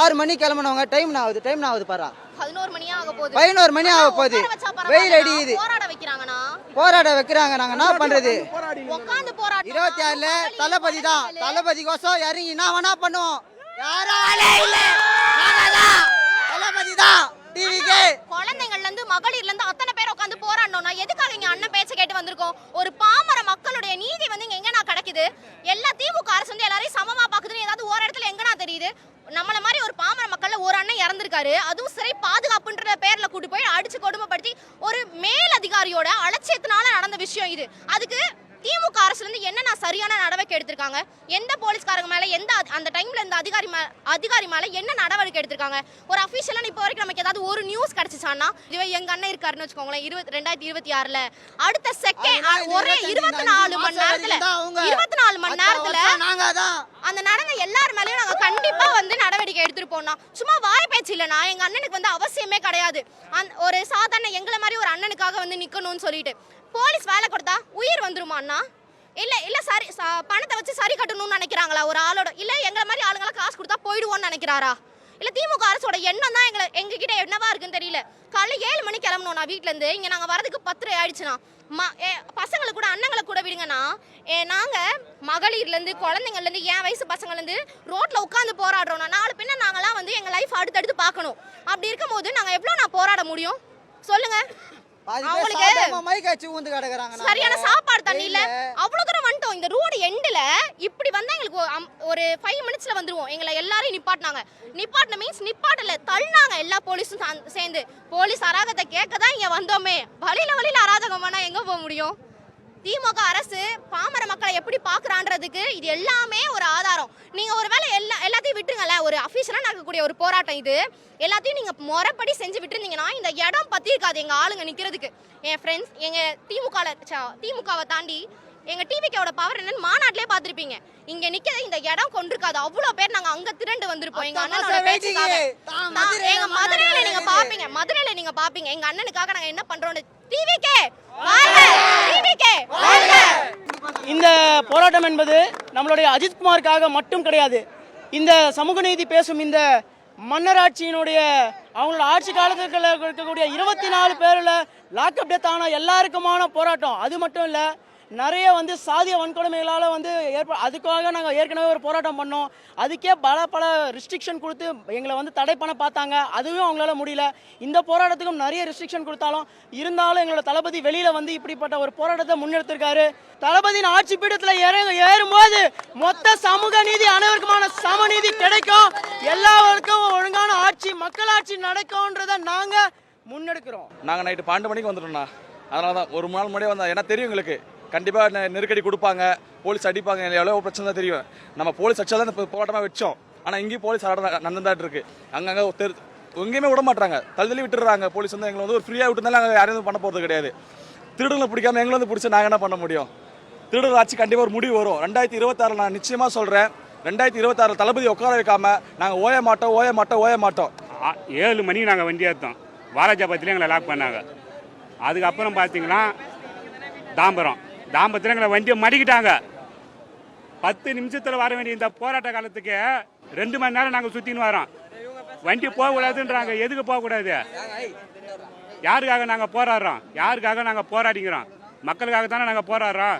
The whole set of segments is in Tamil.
6 மணி கிளம்புனவங்க டைம் ஆகுது பாரா 11 மணி ஆக போகுது. 11 மணி ஆக போகுது. வெயில் அடிக்குது. போராட வைக்கிறாங்க. நாங்க என்ன பண்றது? உட்கார்ந்து போராட்டம். 26ல தளபதி தான். தளபதிக்கோசம் இறங்கி என்ன வேணா பண்ணுவோம். யாரும் இல்ல. தளபதி தான். டிவிக்கு குழந்தைங்கள்ல இருந்து மகளிர்ல இருந்து அத்தனை பேர் உட்கார்ந்து போராடணும். நான் எதுக்காக இங்க அண்ணன் பேச்ச கேட்டு வந்திருக்கோம்? ஒரு பாமர மக்களுடைய நீதி வந்து இங்க எங்கனா கிடைக்குது? எல்லா திமுக அரசு வந்து எல்லாரையும் சமமா பாக்குதுன்னு ஏதாவது ஒரு இடத்துல எங்கனா தெரியுது? நம்மள மாதிரி ஒரு பாமர மக்கள்ல ஒரு அண்ணன் இறந்திருக்காரு. அதுவும் சிறை பாதுகாப்புன்ற பேர்ல கூட்டி போய் அடிச்சு கொடுமைப்படுத்தி ஒரு மேல் அதிகாரியோட அலட்சியத்தினால நடந்த விஷயம் இது. அதுக்கு திமுக அரசுல இருந்து என்ன சரியான நடவடிக்கை எடுத்திருக்காங்க? எந்த போலீஸ்காரங்க மேல எந்த அந்த டைம்ல இந்த அதிகாரி மேல என்ன நடவடிக்கை எடுத்திருக்காங்க? ஒரு அபிஷியலா இப்போ வரைக்கும் நமக்கு ஏதாவது ஒரு நியூஸ் கிடைச்சிச்சானா? இதுவே எங்க அண்ணன் இருக்காருன்னு வச்சுக்கோங்களேன் 2026ல அடுத்த செகண்ட் ஒரே 24 மணி நேரத்துல அந்த நடந்த எல்லார் மேலயும் நாங்க கண்டிப்பா வந்து நடவடிக்கை எடுத்துட்டு போனோம். சும்மா வாய் பேச்சு இல்லைனா எங்க அண்ணனுக்கு வந்து அவசியமே கிடையாது. ஒரு சாதாரண எங்களை மாதிரி ஒரு அண்ணனுக்காக வந்து நிக்கணும்னு சொல்லிட்டு போலீஸ் வேலை கொடுத்தா உயிர் வந்துருமா அண்ணா? இல்ல சரி பணத்தை வச்சு சரி கட்டணும்னு நினைக்கிறாங்களா ஒரு ஆளோட? இல்ல எங்களை மாதிரி ஆளுங்களாம் காசு கொடுத்தா போயிடுவோம்னு நினைக்கிறாரா? இல்ல திமுக அரசோட எண்ணம் தான் எங்க கிட்ட என்னவா இருக்குன்னு தெரியல. காலை 7 மணி கிளம்பணும் நான் வீட்டுல இருந்து. இங்க நாங்க வரதுக்கு 10 ஆயிடுச்சுன்னா பசங்களை கூட அண்ணங்களை கூட விடுங்கன்னா நாங்க மகளிர்ல இருந்து குழந்தைங்கள்ல இருந்து என் வயசு பசங்கள்ல இருந்து ரோட்ல உட்காந்து போராடுறோம்னா 4 பின்ன நாங்கெல்லாம் வந்து எங்க லைஃப் அடுத்தடுத்து பார்க்கணும். அப்படி இருக்கும் போது நாங்க எவ்வளவு நான் போராட முடியும் சொல்லுங்க? சரியான சாப்பாடு தண்ணி இல்ல. அவ்வளவு தூரம் வந்துட்டோம். இந்த ரோடு எண்ட்ல இப்படி வந்தா எங்களுக்கு ஒரு 5 மினிட்ஸ்ல வந்துருவோம். எங்களை எல்லாரையும் நிப்பாட்டின மீன்ஸ் நிப்பாட்டல தள்ளினாங்க எல்லா போலீஸும் சேர்ந்து. போலீஸ் அராகத்தை கேட்கதான் இங்க வந்தோமே. வழியில அராஜகம் பண்ணா எங்க போக முடியும்? திமுக அரசு பாமர மக்களை எப்படி பாக்குறான்றதுக்கு இது எல்லாமே ஒரு ஆதாரம். நீங்க ஒருவேளை எல்லாத்தையும் விட்டுருங்கல்ல. ஒரு அபிஷியலா நடக்கக்கூடிய ஒரு போராட்டம் இது. எல்லாத்தையும் நீங்க முறைப்படி செஞ்சு விட்டுருந்தீங்கன்னா இந்த இடம் பத்தி இருக்காது எங்க ஆளுங்க நிக்கிறதுக்கு. என் ஃப்ரெண்ட்ஸ் எங்க திமுகவை தாண்டி எங்க டிவிக்கோட பவர் என்னன்னு மாநாட்டிலே பாத்திருப்பீங்க. இங்க நிக்கிறது இந்த இடம் கொண்டிருக்காது. அவ்வளவு பேர் நாங்க அங்க திரண்டு வந்திருப்போம் எங்க அண்ணனோட பேச்சுக்காக. எங்க மதுரையில நீங்க பாப்பீங்க எங்க அண்ணனுக்காக நாங்க என்ன பண்றோம். டிவிக்கே இந்த போராட்டம் என்பது நம்மளுடைய அஜித்குமாருக்காக மட்டும் கிடையாது. இந்த சமூக நீதி பேசும் இந்த மன்னராட்சியினுடைய அவங்களோட ஆட்சி காலத்தில் இருக்கக்கூடிய 24 பேரில் லாக்அப் டெத் ஆன எல்லாருக்குமான போராட்டம். அது மட்டும் இல்லை, நிறைய வந்து சாதிய வன்கொடுமைகளால் வந்து அதுக்காக நாங்கள் ஏற்கனவே ஒரு போராட்டம் பண்ணோம். அதுக்கே பல ரெஸ்ட்ரிக்ஷன் கொடுத்து எங்களை வந்து தடை பண்ண பார்த்தாங்க. அதுவும் அவங்களால முடியல. இந்த போராட்டத்துக்கும் நிறைய ரெஸ்ட்ரிக்ஷன் கொடுத்தாலும் இருந்தாலும் எங்களோட தளபதி வெளியில் வந்து இப்படிப்பட்ட ஒரு போராட்டத்தை முன்னெடுத்திருக்காரு. தளபதியின் ஆட்சி பீடத்தில் ஏறும்போது மொத்த சமூக நீதி அனைவருக்குமான சமநீதி கிடைக்கும். எல்லாருக்கும் ஒழுங்கான ஆட்சி மக்களாட்சி நடக்கும்ன்றதை நாங்கள் முன்னெடுக்கிறோம். நாங்கள் நைட்டு 12 மணிக்கு வந்துட்டோம்ண்ணா. அதனால தான் ஒரு நாள் முன்னாடியே வந்தோம். ஏன்னா தெரியும் எங்களுக்கு கண்டிப்பாக நெருக்கடி கொடுப்பாங்க, போலீஸ் அடிப்பாங்க, எவ்வளோ பிரச்சனை தான் தெரியும். நம்ம போலீஸ் அடிச்சா தான் இந்த போராட்டமாக வச்சோம். ஆனால் இங்கேயும் போலீஸ் நடந்துதான் இருக்கு. அங்கங்கே எங்கேயுமே விட மாட்டாங்க, தள்ளி விட்டுறாங்க. போலீஸ் வந்து எங்களை வந்து ஒரு ஃப்ரீயாக விட்டுருந்தாலும் நாங்கள் யாரையும் பண்ண போகிறது கிடையாது. திருடங்களை பிடிக்காம எங்களை வந்து பிடிச்சா நாங்கள் என்ன பண்ண முடியும்? திருடர் ஆட்சி கண்டிப்பாக ஒரு முடிவு வரும் 2026. நான் நிச்சயமாக சொல்கிறேன், 2026 தளபதி உட்கார வைக்காம நாங்கள் ஓய மாட்டோம். 7 மணிக்கு நாங்கள் வண்டி ஏற்றோம். வாலாஜாபாத்திலே எங்களை லாக் பண்ணாங்க. அதுக்கப்புறம் பார்த்தீங்கன்னா தாம்பரத்தில் எங்களை வண்டியை மடிக்கிட்டாங்க. 10 நிமிஷத்தில் வர வேண்டிய இந்த போராட்ட காலத்துக்கு 2 மணி நேரம் நாங்கள் சுற்றின்னு வரோம். வண்டி போகக்கூடாதுன்றாங்க. எதுக்கு போகக்கூடாது? யாருக்காக நாங்கள் போராடுறோம்? யாருக்காக நாங்கள் போராடிக்கிறோம்? மக்களுக்காக தானே நாங்கள் போராடுறோம்.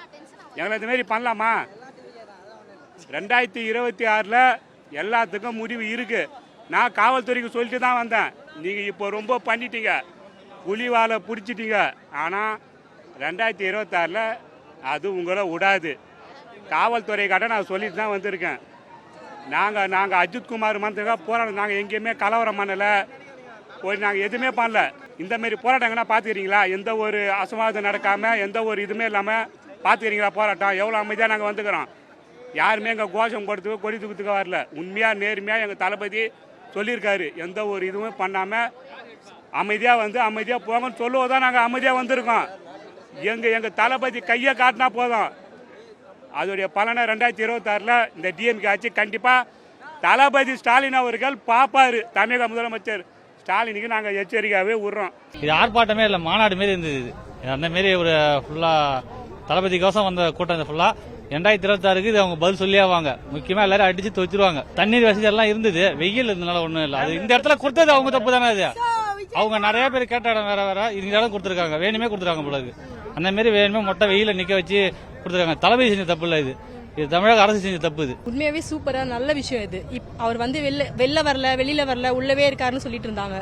எங்களை இதுமாரி பண்ணலாமா? 2026ல் எல்லாத்துக்கும் முடிவு இருக்குது. நான் காவல்துறைக்கு சொல்லிட்டு தான் வந்தேன். நீங்கள் இப்போ ரொம்ப பண்ணிட்டீங்க, புலிவாலை பிடிச்சிட்டீங்க. ஆனால் 2026ல் அது உங்களை விடாது. காவல்துறை கிட்ட நான் சொல்லிட்டு தான் வந்திருக்கேன். நாங்கள் அஜித்குமார் மந்திரிக்காக போராட்டம். நாங்கள் எங்கேயுமே கலவரம் பண்ணலை, நாங்கள் எதுவுமே பண்ணல. இந்தமாரி போராட்டங்கள்னா பார்த்துக்கிறீங்களா? எந்த ஒரு அசம்பாவிதம் நடக்காமல் எந்த ஒரு இதுவுமே இல்லாமல் பார்த்துக்கிறீங்களா? போராட்டம் எவ்வளோ அமைதியாக நாங்கள் வந்துக்கிறோம். யாருமே எங்கள் கோஷம் கொடுத்து கொடி தூக்கத்துக்கு வரல. உண்மையாக நேர்மையாக எங்கள் தளபதி சொல்லியிருக்காரு, எந்த ஒரு இதுவும் பண்ணாமல் அமைதியாக போங்கன்னு சொல்லுவதான் நாங்கள் அமைதியாக வந்திருக்கோம். எங்கள் தளபதி கையை காட்டினா போதும். அதோடைய பலனை 2026ல் இந்த டிஎம்கே ஆட்சி கண்டிப்பாக தளபதி ஸ்டாலின் அவர்கள் பார்ப்பாரு. தமிழக முதலமைச்சர் ஸ்டாலினுக்கு நாங்கள் எச்சரிக்கையாகவே விடுறோம். இது ஆர்ப்பாட்டமே இல்லை, மாநாடு மாரி இருந்தது. அந்த மாரி ஒரு ஃபுல்லாக தளபதிக்கோசம் வந்த கூட்டம். ஃபுல்லாக 2026க்கு இது அவங்க பதில் சொல்லியாவாங்க. முக்கியமா எல்லாரும் அடிச்சு துவச்சிருவாங்க. தண்ணீர் வசதி எல்லாம் இருந்தது, வெயில் இருந்தனால ஒண்ணும் இல்ல. அது இந்த இடத்துல கொடுத்தது அவங்க தப்பு தானே. அது அவங்க நிறைய பேர் கேட்ட இடம் வேற இந்த இடம் கொடுத்துருக்காங்க, வேணுமே கொடுத்துருக்காங்க போல இருக்கு. அந்த மாதிரி வேணுமே மொட்டை வெயில நிக்க வச்சு கொடுத்துருக்காங்க. தளபதி செஞ்ச தப்பு இல்ல இது தமிழக அரசு செஞ்ச தப்பு. இது உண்மையாவே சூப்பரா நல்ல விஷயம். இது அவர் வந்து வெளியில வரல உள்ளவே இருக்காருன்னு சொல்லிட்டு இருந்தாங்க.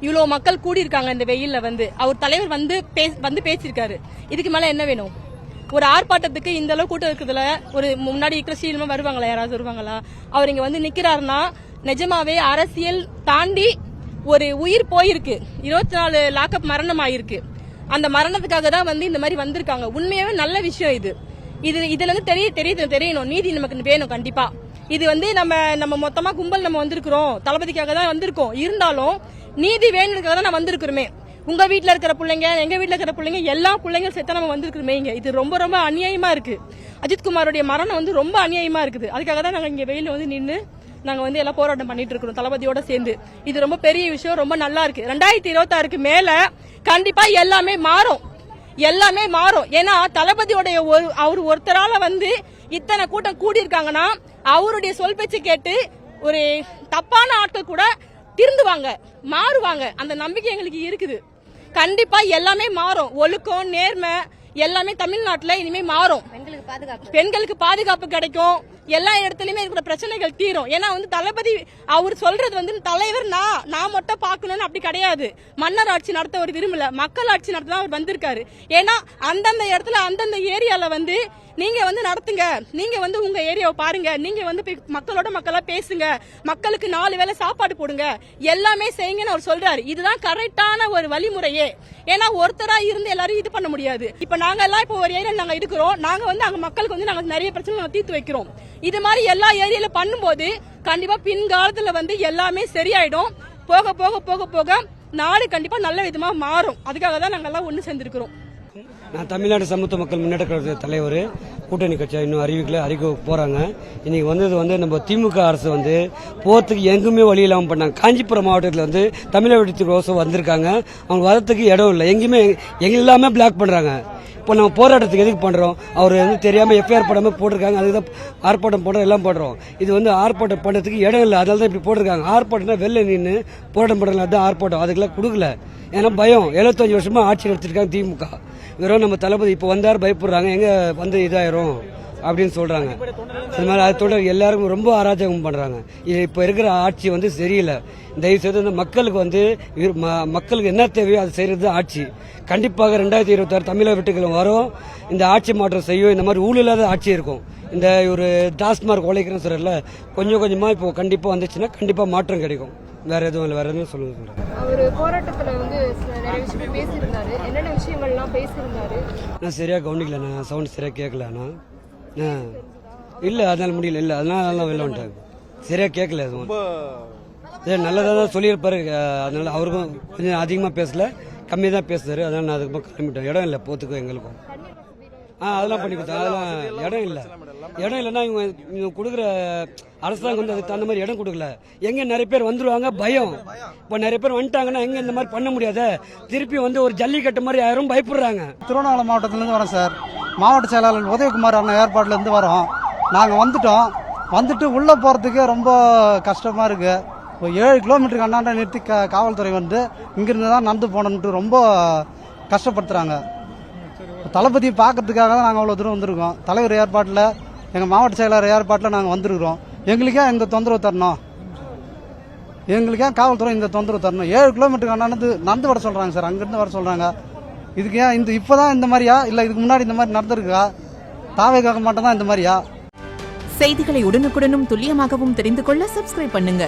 இவ்வளவு மக்கள் கூடி இருக்காங்க இந்த வெயில்ல. அவர் தலைவர் வந்து பேசியிருக்காரு. இதுக்கு மேல என்ன வேணும்? ஒரு ஆர்ப்பாட்டத்துக்கு இந்த அளவு கூட்டம் இருக்குதுல, ஒரு முன்னாடி இருக்கிற சீனமா வருவாங்களா? யாராவது வருவாங்களா? அவர் இங்க வந்து நிக்கிறாருன்னா நிஜமாவே அரசியல் தாண்டி ஒரு உயிர் போயிருக்கு. 24 லாக்அப் மரணம் ஆயிருக்கு. அந்த மரணத்துக்காக தான் வந்து இந்த மாதிரி வந்திருக்காங்க. உண்மையாவே நல்ல விஷயம் இது. இதுல இருந்து தெரியணும், நீதி நமக்கு வேணும் கண்டிப்பா. இது வந்து நம்ம மொத்தமா கும்பல் நம்ம வந்திருக்கிறோம், தளபதிக்காக தான் வந்திருக்கோம். இருந்தாலும் நீதி வேணுன்றதுக்காக தான் நான் வந்திருக்கிறோமே. உங்க வீட்டுல இருக்கிற பிள்ளைங்க, எங்க வீட்டுல இருக்கிற பிள்ளைங்க, எல்லா பிள்ளைங்க சேர்த்தா நம்ம வந்திருக்கிறோமே. இது ரொம்ப ரொம்ப அநியாயமா இருக்கு. அஜித்குமாரோடைய மரணம் வந்து ரொம்ப அநியாயமா இருக்குது. அதுக்காக தான் நாங்க இங்க வெயில வந்து நின்று நாங்க வந்து எல்லாம் போராட்டம் பண்ணிட்டு இருக்கிறோம் தளபதியோட சேர்ந்து. இது ரொம்ப பெரிய விஷயம், ரொம்ப நல்லா இருக்கு. 2026க்கு மேல கண்டிப்பா எல்லாமே மாறும். ஏன்னா தளபதியோடைய அவர் ஒருத்தரால வந்து இத்தனை கூட்டம் கூடி இருக்காங்கன்னா அவருடைய சொல் பேச்சு கேட்டு ஒரு தப்பான ஆட்கள் கூட திருந்துவாங்க, மாறுவாங்க. அந்த நம்பிக்கை எங்களுக்கு இருக்குது. கண்டிப்பா எல்லாமே மாறும். ஒழுக்கம், நேர்மை எல்லாமே தமிழ்நாட்டுல இனிமே மாறும். பெண்களுக்கு பாதுகாப்பு கிடைக்கும். எல்லா இடத்துலயுமே இருக்கிற பிரச்சனைகள் தீரும். ஏன்னா வந்து தளபதி அவர் சொல்றது வந்து தலைவர் நான் மட்டும் பாக்கணும்னு அப்படி கிடையாது. மன்னர் ஆட்சி நடத்த ஒரு விரும்பல, மக்கள் ஆட்சி நடத்த அவர் வந்திருக்காரு. ஏன்னா அந்தந்த இடத்துல அந்தந்த ஏரியால வந்து நீங்க வந்து நடத்துங்க, நீங்க வந்து உங்க ஏரியாவை பாருங்க, நீங்க வந்து மக்களா பேசுங்க, மக்களுக்கு 4 வேளை சாப்பாடு போடுங்க, எல்லாமே செய்யுங்கன்னு அவர் சொல்றாரு. இதுதான் கரெக்டான ஒரு வழிமுறையே. ஏன்னா ஒருத்தரா இருந்து எல்லாரும் இது பண்ண முடியாது. இப்ப நாங்க எல்லாம் இப்போ ஒரு ஏரியால நாங்க இருக்கிறோம், நாங்க வந்து அங்க மக்களுக்கு வந்து நாங்க நிறைய பிரச்சனை தீர்த்து வைக்கிறோம். இது மாதிரி எல்லா ஏரியால பண்ணும்போது கண்டிப்பா பின்காலத்துல வந்து எல்லாமே சரியாயிடும். போக போக போக போக நாடு கண்டிப்பா நல்ல விதமா மாறும். அதுக்காக தான் நாங்க எல்லாம் ஒண்ணு சேர்ந்திருக்கிறோம். நான் தமிழ்நாடு சமூக மக்கள் முன்னேற்ற கழக தலைவர். கூட்டணி கட்சியா இன்னும் அறிவிக்க போறாங்க. இன்னைக்கு வந்தது வந்து நம்ம திமுக அரசு வந்து போறதுக்கு எங்குமே வழி இல்லாமல் பண்ணாங்க. காஞ்சிபுரம் மாவட்டத்தில் வந்து தமிழகத்துக்கு வந்திருக்காங்க. அவங்க வரத்துக்கு இடம் இல்லை, எங்கேயுமே எங்க எல்லாமே பிளாக் பண்றாங்க. இப்போ நம்ம போராட்டத்துக்கு எதுக்கு பண்றோம்? அவர் வந்து தெரியாம எஃப்ஐஆர் போடாம போட்டிருக்காங்க. அதுதான் ஆர்ப்பாட்டம் பண்றோம், எல்லாம் பண்றோம். இது வந்து ஆர்ப்பாட்டம் பண்றதுக்கு இடம் இல்லை, அதனால தான் இப்படி போட்டிருக்காங்க. ஆர்ப்பாட்டம்னா வெளில நின்று போராட்டம் பண்றாங்க, அதுதான் ஆர்ப்பாட்டம். அதுக்கெல்லாம் கொடுக்கல. ஏன்னா பயம். 75 வருஷமா ஆட்சி நடத்திருக்காங்க திமுக. வெறும் நம்ம தளபதி இப்போ வந்தார் பயப்படுறாங்க, எங்க வந்து இதாயிரும் அப்படின்னு சொல்றாங்க. இது மாதிரி அது தொடர் எல்லாருக்கும் ரொம்ப அராஜகம் பண்றாங்க. இது இப்போ இருக்கிற ஆட்சி வந்து சரியில்லை. தயவு செய்து மக்களுக்கு வந்து மக்களுக்கு என்ன தேவையோ அது செய்யறது ஆட்சி. கண்டிப்பாக 2026 தமிழக வீட்டுகளும் வரும். இந்த ஆட்சி மாற்றம் செய்யும். இந்த மாதிரி ஊழல் இல்லாத ஆட்சி இருக்கும். இந்த ஒரு டாஸ்மார்க் உழைக்கிறேன்னு சொல்லல, கொஞ்சம் கொஞ்சமா இப்போ கண்டிப்பா வந்துச்சுன்னா கண்டிப்பா மாற்றம் கிடைக்கும். வேற எதுவும் இல்லை, வேற எதுவும் சொல்லுங்க. அவர் போராட்டத்துல வந்து நிறைய விஷயம் பேசியிருந்தாரு. என்னென்ன விஷயங்கள்லாம் பேசியிருந்தாரு? நான் சரியா கவனிக்கல, நான் சவுண்ட் சரியா கேட்கல. இல்ல அதனால முடியல, இல்ல அதனால வெளில வந்துட்டாங்க. சரியா கேட்கல, எதுவும் நல்லதாக தான் சொல்லியிருப்பாரு. அதனால அவருக்கும் கொஞ்சம் அதிகமா பேசல, கம்மியாக தான் பேசுறாரு. அதனால நான் அதுக்கு கிளம்பிட்டேன். இடம் இல்லை போத்துக்கும் எங்களுக்கும். அதெல்லாம் பண்ணி கொடுத்தேன். அதெல்லாம் இடம் இல்லைன்னா இவங்க கொடுக்குற அரசாங்கம் வந்து அதுக்கு தகுந்த மாதிரி இடம் கொடுக்கல. எங்க நிறைய பேர் வந்துருவாங்க, பயம். இப்போ நிறைய பேர் வந்துட்டாங்கன்னா எங்க இந்த மாதிரி பண்ண முடியாது, திருப்பி வந்து ஒரு ஜல்லிக்கட்டு மாதிரி யாரும் பயப்படுறாங்க. திருவண்ணாமலை மாவட்டத்திலேருந்து வரோம் சார். மாவட்ட செயலாளர் உதயகுமார் அண்ணன் ஏற்பாடுலேருந்து வரோம். நாங்கள் வந்துட்டு உள்ளே போகிறதுக்கே ரொம்ப கஷ்டமாக இருக்குது. இப்போ 7 கிலோமீட்டருக்கு அண்ணாண்ட நிறுத்தி காவல்துறை வந்து இங்கிருந்து தான் நடந்து போனோன்ட்டு ரொம்ப கஷ்டப்படுத்துகிறாங்க. தளபதி பார்க்கறதுக்காக தான் நாங்கள் அவ்வளோ தூரம் வந்திருக்கோம். தலைவர் ஏற்பாட்டில், எங்கள் மாவட்ட செயலாளர் ஏற்பாட்டில் நாங்கள் வந்திருக்கிறோம். எங்களுக்கே இந்த தொந்தரவு தரணும், எங்களுக்கே காவல்துறை இந்த தொந்தரவு தரணும். 7 கிலோமீட்டருக்கு நடந்து வர சொல்கிறாங்க சார், அங்கேருந்து வர சொல்கிறாங்க. இதுக்கு ஏன் இப்போதான் இந்த மாதிரியா, இல்லை இதுக்கு முன்னாடி இந்த மாதிரி நடந்திருக்கா? தாவேக்காக மட்டும் தான் இந்த மாதிரியா? செய்திகளை உடனுக்குடனும் துல்லியமாகவும் தெரிந்து கொள்ள சப்ஸ்கிரைப் பண்ணுங்க.